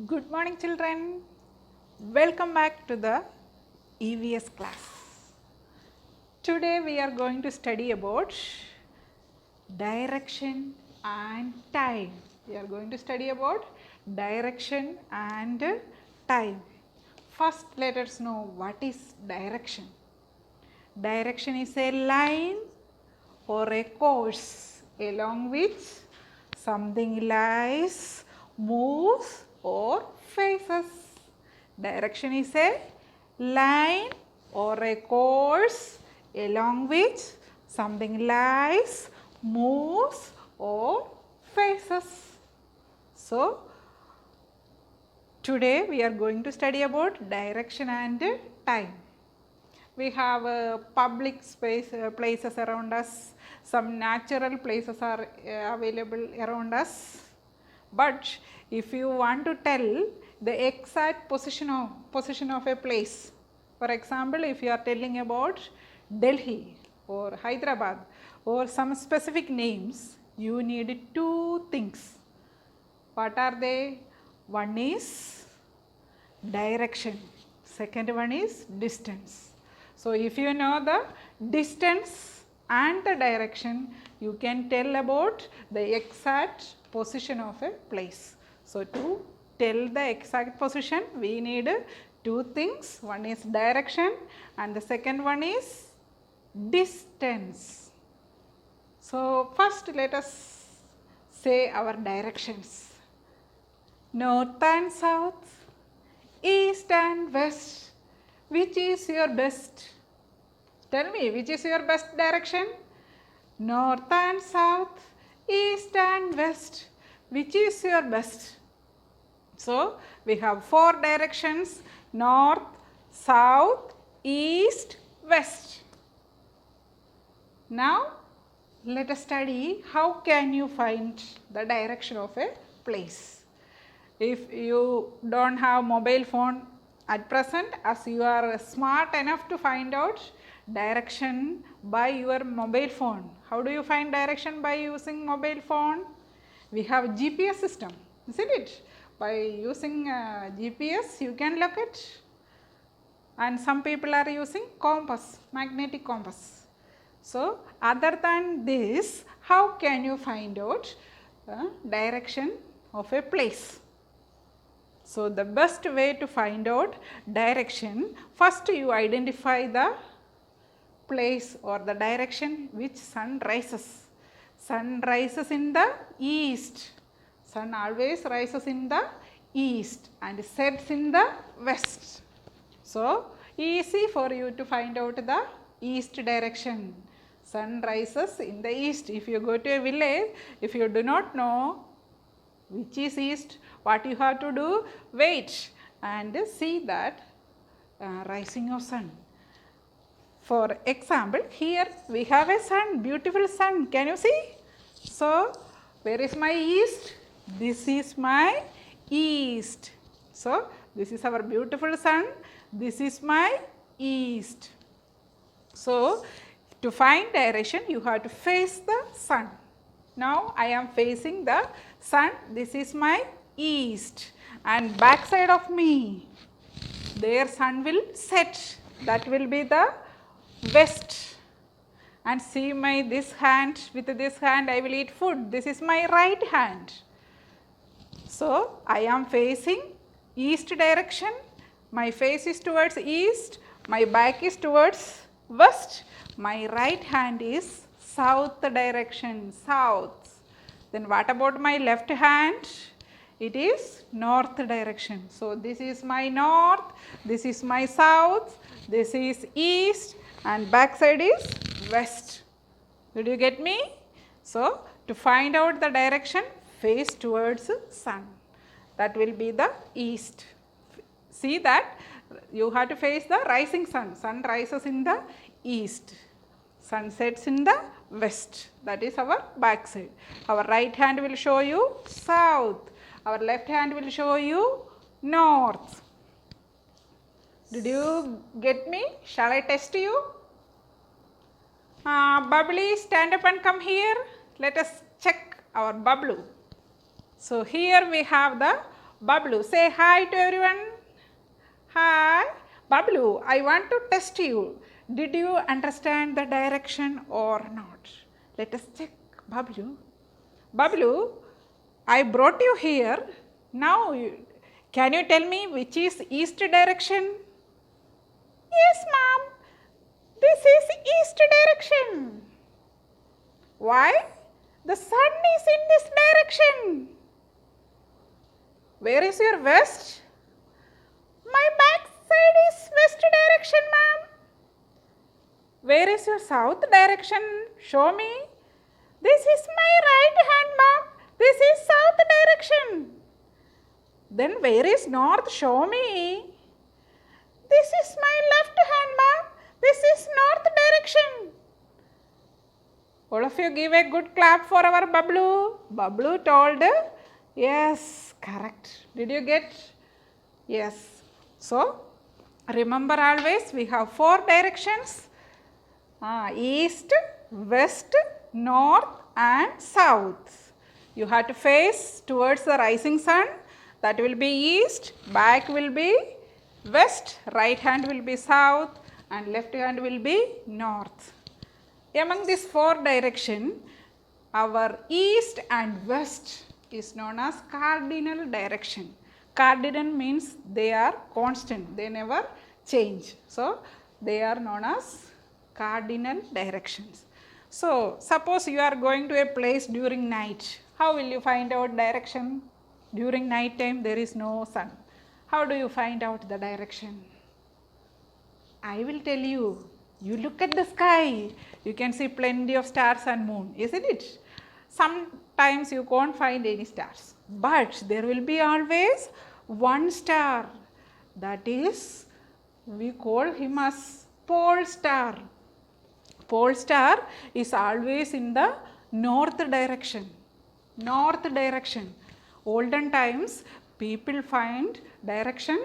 Good morning children, welcome back to the EVS class. Today we are going to study about direction and time. We are going to study about direction and time. First let us know what is direction. Direction is a line or a course along which something lies, moves or faces. Direction is a line or a course along which something lies, moves or faces. So, today we are going to study about direction and time. We have public space places around us, some natural places are available around us. But if you want to tell the exact position of a place, for example, if you are telling about Delhi or Hyderabad or some specific names, you need two things. What are they? One is direction, second one is distance. So, if you know the distance and the direction, you can tell about the exact position of a place. So, to tell the exact position, we need two things. One is direction and the second one is distance. So, first let us say our directions. North and south, east and west. Which is your best? Tell me, which is your best direction? North and south, east and west. Which is your best? So, we have four directions: north, south, east, west. Now, let us study how can you find the direction of a place. If you don't have mobile phone at present, as you are smart enough to find out direction by your mobile phone. How do you find direction by using mobile phone? We have GPS system, isn't it? By using GPS you can locate, and some people are using compass, magnetic compass. So, other than this, how can you find out direction of a place? So, the best way to find out direction, first you identify the place or the direction which sun rises. Sun rises in the east. Sun always rises in the east and sets in the west. So, easy for you to find out the east direction. Sun rises in the east. If you go to a village, if you do not know which is east, what you have to do? Wait and see that rising of sun. For example, here we have a sun, beautiful sun. Can you see? So, where is my east? This is my east. So, this is our beautiful sun. This is my east. So, to find direction, you have to face the sun. Now, I am facing the sun. This is my east, and back side of me, their sun will set. That will be the west. And see my this hand, with this hand I will eat food. This is my right hand. So, I am facing east direction. My face is towards east. My back is towards west. My right hand is south direction, south. Then what about my left hand? It is north direction. So, this is my north, this is my south, this is east, and back side is west. Did you get me? So, to find out the direction, face towards sun. That will be the east. See that you have to face the rising sun. Sun rises in the east. Sun sets in the west. That is our back side. Our right hand will show you south. Our left hand will show you north. Did you get me? Shall I test you? Bubbly, stand up and come here. Let us check our Bablu. So, here we have the Bablu, say hi to everyone. Hi. Bablu, I want to test you. Did you understand the direction or not? Let us check. Bablu. Bablu, I brought you here. Now, can you tell me which is east direction? Yes, ma'am. This is east direction. Why? The sun is in this direction. Where is your west? My back side is west direction, ma'am. Where is your south direction? Show me. This is my right hand, ma'am. This is south direction. Then where is north? Show me. This is my left hand, ma'am. This is north direction. All of you give a good clap for our Bablu. Bablu told, yes, correct. Did you get? Yes. So, remember always we have 4 directions. East, west, north and south. You have to face towards the rising sun. That will be east, back will be west, right hand will be south and left hand will be north. Among these 4 directions, our east and west is known as cardinal direction. Cardinal means they are constant, they never change. So, they are known as cardinal directions. So, suppose you are going to a place during night. How will you find out direction? During night time there is no sun. How do you find out the direction? I will tell you. You look at the sky, you can see plenty of stars and moon, isn't it? Sometimes you can't find any stars, but there will be always one star. That is, we call him as pole star. Pole star is always in the north direction. North direction. Olden times, people find direction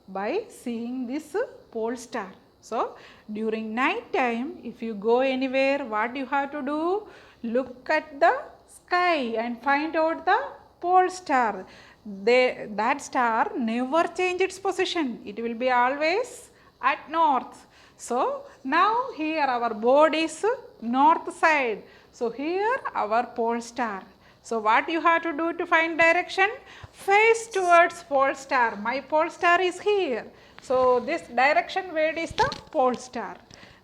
by seeing this pole star. So, during night time, if you go anywhere, what you have to do? Look at the sky and find out the pole star. That star never change its position. It will be always at north. So, now here our board is north side. So, here our pole star. So, what you have to do to find direction? Face towards pole star. My pole star is here. So, this direction word is the pole star.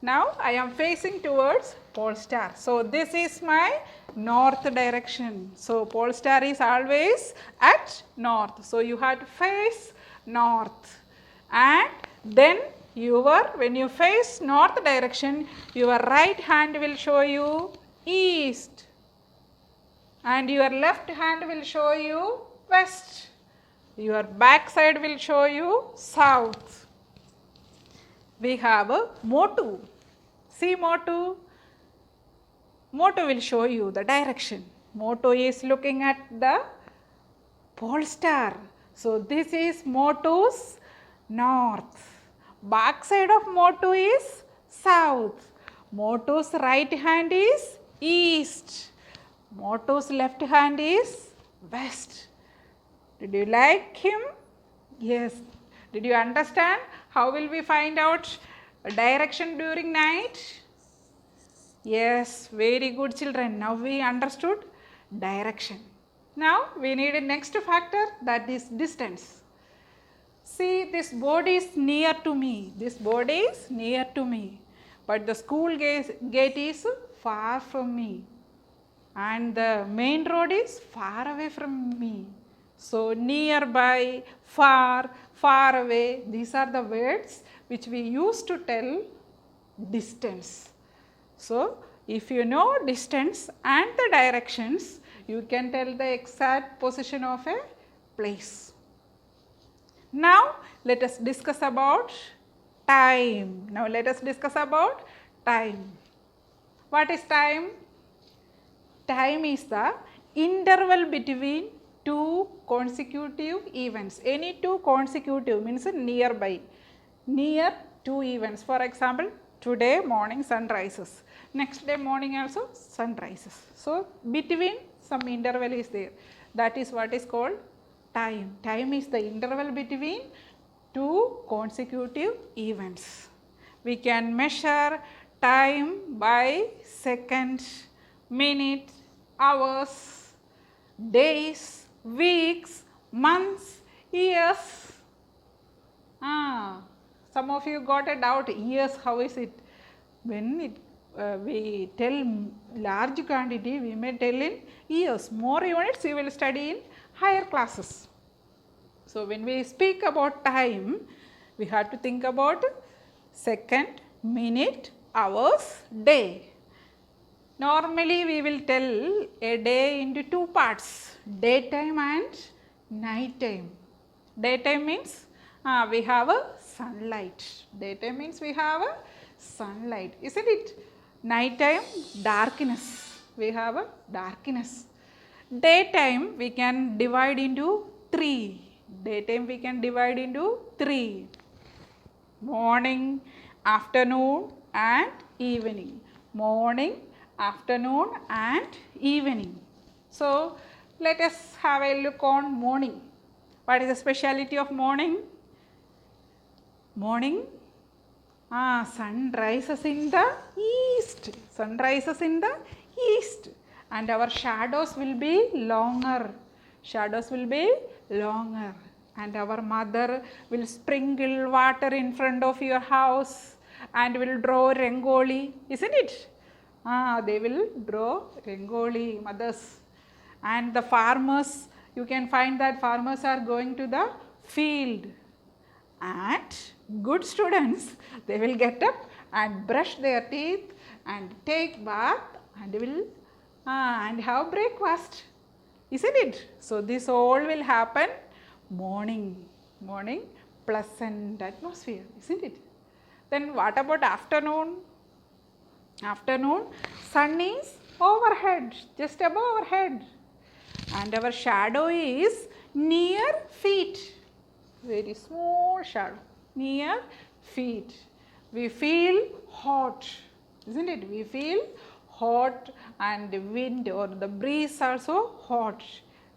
Now, I am facing towards pole star. So, this is my north direction. So, pole star is always at north. So, you have to face north. And then when you face north direction, your right hand will show you east. And your left hand will show you west. Your back side will show you south. We have a motto. See motto. Motto will show you the direction. Motto is looking at the pole star. So, this is motto's north. Back side of motto is south. Motto's right hand is east. Motto's left hand is west. Did you like him? Yes. Did you understand how will we find out direction during night? Yes, very good children. Now we understood direction. Now we need a next factor, that is distance. See, this board is near to me. This board is near to me. But the school gate is far from me. And the main road is far away from me. So, nearby, far, far away, these are the words which we use to tell distance. So, if you know distance and the directions, you can tell the exact position of a place. Now, let us discuss about time. Now, let us discuss about time. What is time? Time is the interval between 2 consecutive events. Any 2 consecutive means nearby. Near 2 events. For example, today morning sun rises. Next day morning also sun rises. So, between some interval is there. That is what is called time. Time is the interval between two consecutive events. We can measure time by seconds, minutes, hours, days, weeks, months, years. Some of you got a doubt, years, how is it? When we tell large quantity, we may tell in years. More units you will study in higher classes. So, when we speak about time, we have to think about second, minute, hours, day. Normally, we will tell a day into two parts, daytime and night time. Daytime means we have a sunlight. Daytime means we have a sunlight, isn't it? Night time, darkness. We have a darkness. Daytime we can divide into three. Daytime we can divide into three. Morning, afternoon and evening. Morning, afternoon and evening. So, let us have a look on morning. What is the speciality of morning? Morning, sun rises in the east. Sun rises in the east and our shadows will be longer. Shadows will be longer and our mother will sprinkle water in front of your house and will draw rangoli, isn't it? They will draw rangoli, mothers. And the farmers, you can find that farmers are going to the field and good students, they will get up and brush their teeth and take bath and will and have breakfast, isn't it? So, this all will happen morning, pleasant atmosphere, isn't it? Then what about afternoon? Afternoon, sun is overhead, just above our head and our shadow is near feet, very small shadow, near feet. We feel hot, isn't it? We feel hot and the wind or the breeze also hot.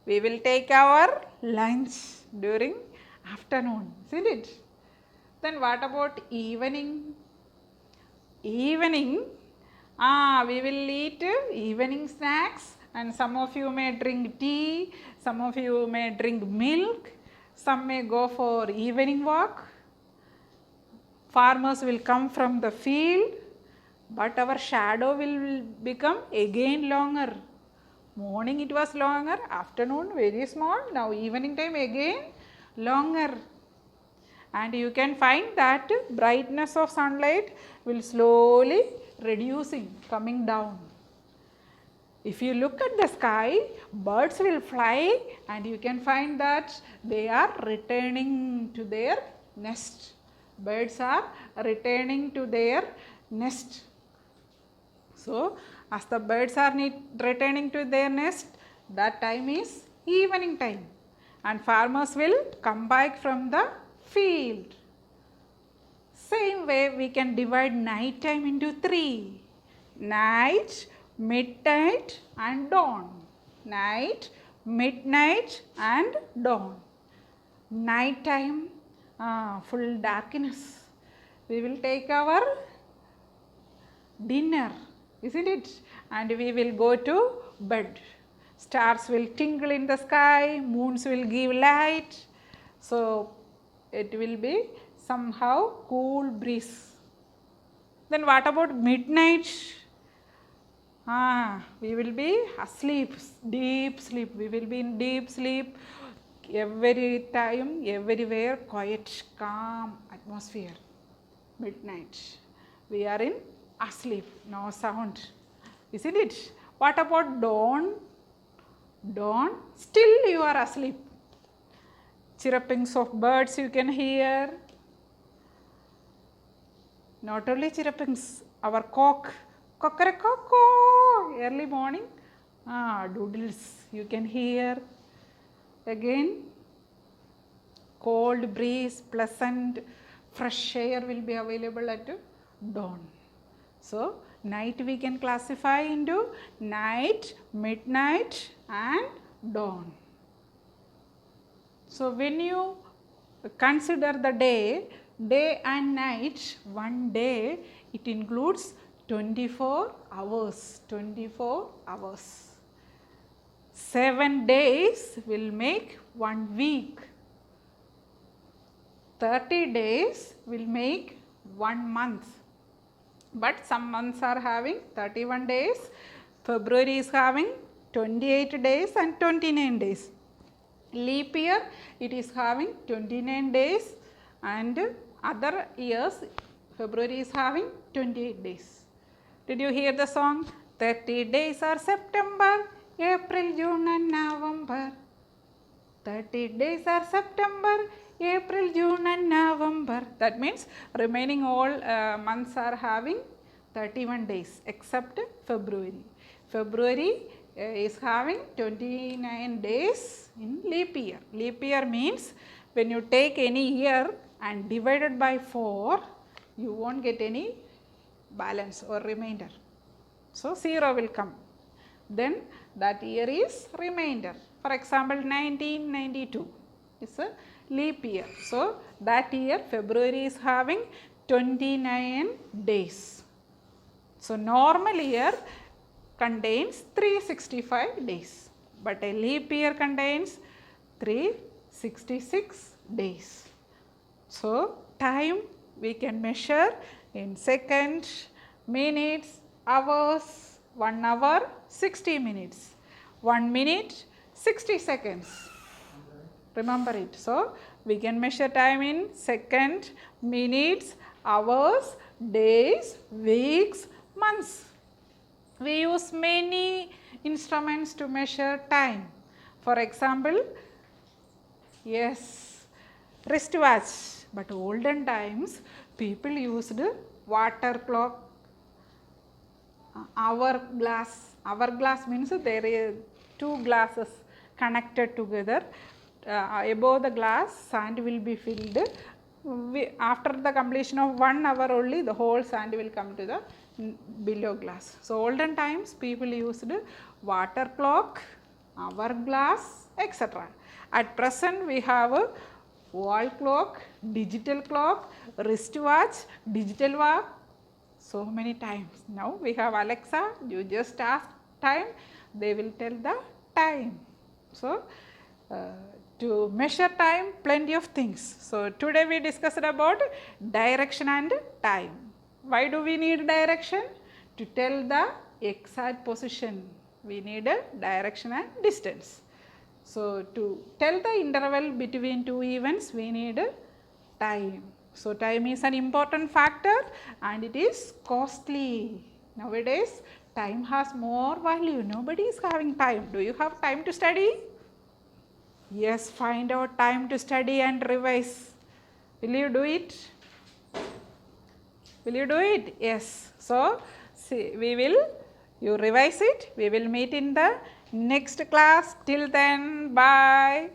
We will take our lunch during afternoon, isn't it? Then what about evening? Evening, we will eat evening snacks and some of you may drink tea, some of you may drink milk, some may go for evening walk. Farmers will come from the field, but our shadow will become again longer. Morning it was longer, afternoon very small, now evening time again longer. And you can find that brightness of sunlight will slowly reducing, coming down. If you look at the sky, birds will fly and you can find that they are returning to their nest. Birds are returning to their nest. So, as the birds are returning to their nest, that time is evening time and farmers will come back from the field. Same way we can divide night time into three. Night, midnight and dawn. Night, midnight and dawn. Night time, full darkness. We will take our dinner, isn't it? And we will go to bed. Stars will twinkle in the sky, moons will give light. So, it will be somehow cool breeze. Then what about midnight? We will be asleep, deep sleep. We will be in deep sleep. Every time, everywhere, quiet, calm atmosphere. Midnight. We are in asleep, no sound, isn't it? What about dawn? Dawn, still you are asleep. Chirrupings of birds you can hear. Not only chirrupings, our cock, cockaracoco, early morning, doodles you can hear. Again, cold breeze, pleasant, fresh air will be available at dawn. So, night we can classify into night, midnight and dawn. So when you consider the day and night, one day it includes 24 hours, 24 hours. 7 days will make 1 week. 30 days will make 1 month. But some months are having 31 days. February is having 28 days and 29 days. Leap year, it is having 29 days, and other years February is having 28 days. Did you hear the song? 30 days are September, April, June and November. 30 days are September, April, June and November. That means remaining all months are having 31 days except February. February is having 29 days in leap year. Leap year means when you take any year and divided by 4, you won't get any balance or remainder. So 0 will come. Then that year is remainder. For example, 1992 is a leap year. So that year February is having 29 days. So normal year contains 365 days, but a leap year contains 366 days. So time we can measure in seconds, minutes, hours. 1 hour 60 minutes, 1 minute 60 seconds. Remember it. So we can measure time in seconds, minutes, hours, days, weeks, months. We use many instruments to measure time. For example, yes, wristwatch. But olden times people used water clock, hourglass. Hourglass means there are 2 glasses connected together. Above the glass sand will be filled. After the completion of 1 hour only the whole sand will come to the below glass. So olden times people used water clock, hourglass, etc. At present we have a wall clock, digital clock, wristwatch, digital watch. So many times. Now we have Alexa, you just ask time, they will tell the time. So to measure time, plenty of things. So today we discussed about direction and time. Why do we need direction? To tell the exact position, we need a direction and distance. So to tell the interval between 2 events, we need a time. So time is an important factor and it is costly. Nowadays time has more value. Nobody is having time. Do you have time to study? Yes, find out time to study and revise. Will you do it? Will you do it? Yes. So see, you revise it. We will meet in the next class. Till then, bye.